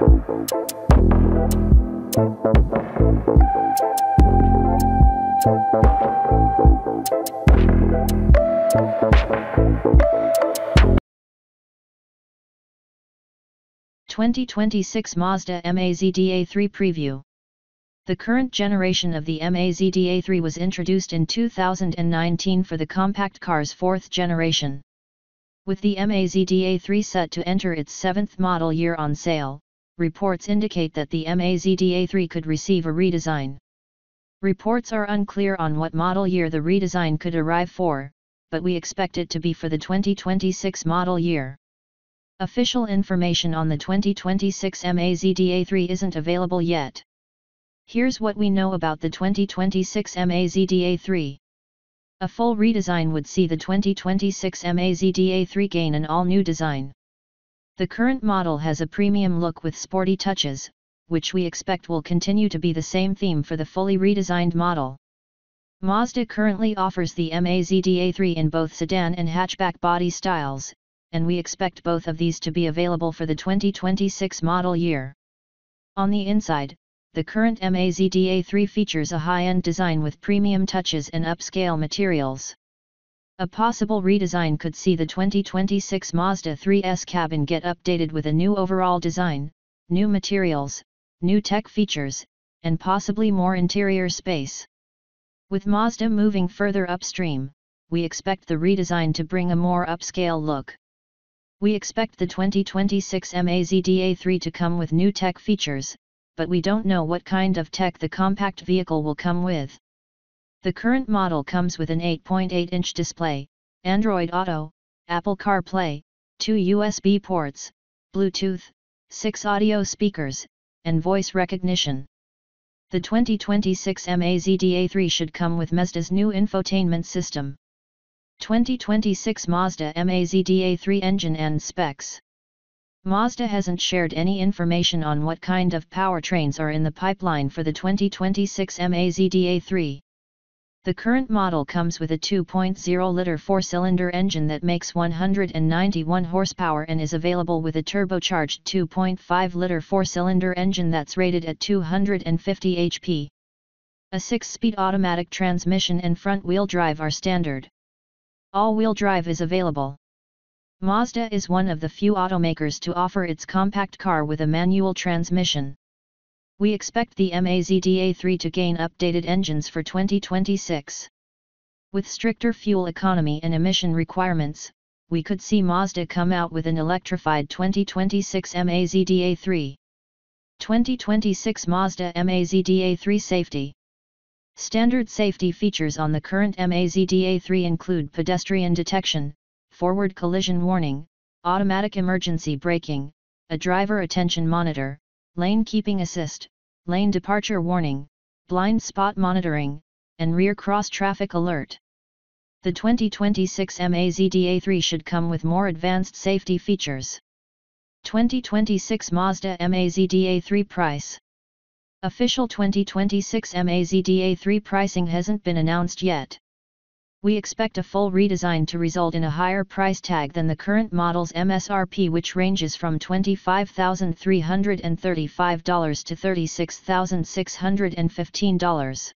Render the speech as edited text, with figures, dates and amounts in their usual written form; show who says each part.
Speaker 1: 2026 Mazda Mazda 3 Preview. The current generation of the Mazda 3 was introduced in 2019 for the compact car's fourth generation. With the Mazda 3 set to enter its seventh model year on sale, reports indicate that the Mazda 3 could receive a redesign. Reports are unclear on what model year the redesign could arrive for, but we expect it to be for the 2026 model year. Official information on the 2026 Mazda 3 isn't available yet. Here's what we know about the 2026 Mazda 3. A full redesign would see the 2026 Mazda 3 gain an all-new design. The current model has a premium look with sporty touches, which we expect will continue to be the same theme for the fully redesigned model. Mazda currently offers the Mazda 3 in both sedan and hatchback body styles, and we expect both of these to be available for the 2026 model year. On the inside, the current Mazda 3 features a high-end design with premium touches and upscale materials. A possible redesign could see the 2026 Mazda 3's cabin get updated with a new overall design, new materials, new tech features, and possibly more interior space. With Mazda moving further upstream, we expect the redesign to bring a more upscale look. We expect the 2026 Mazda 3 to come with new tech features, but we don't know what kind of tech the compact vehicle will come with. The current model comes with an 8.8-inch display, Android Auto, Apple CarPlay, 2 USB ports, Bluetooth, 6 audio speakers, and voice recognition. The 2026 Mazda 3 should come with Mazda's new infotainment system. 2026 Mazda Mazda 3 engine and specs. Mazda hasn't shared any information on what kind of powertrains are in the pipeline for the 2026 Mazda 3. The current model comes with a 2.0-liter four-cylinder engine that makes 191 horsepower and is available with a turbocharged 2.5-liter four-cylinder engine that's rated at 250 HP. A 6-speed automatic transmission and front-wheel drive are standard. All-wheel drive is available. Mazda is one of the few automakers to offer its compact car with a manual transmission. We expect the Mazda 3 to gain updated engines for 2026. With stricter fuel economy and emission requirements, we could see Mazda come out with an electrified 2026 Mazda 3. 2026 Mazda Mazda 3 Safety. Standard safety features on the current Mazda 3 include pedestrian detection, forward collision warning, automatic emergency braking, a driver attention monitor, lane keeping assist, lane departure warning, blind spot monitoring, and rear cross traffic alert. The 2026 Mazda 3 should come with more advanced safety features. 2026 Mazda Mazda 3 price. Official 2026 Mazda 3 pricing hasn't been announced yet. We expect a full redesign to result in a higher price tag than the current model's MSRP, which ranges from $25,335 to $36,615.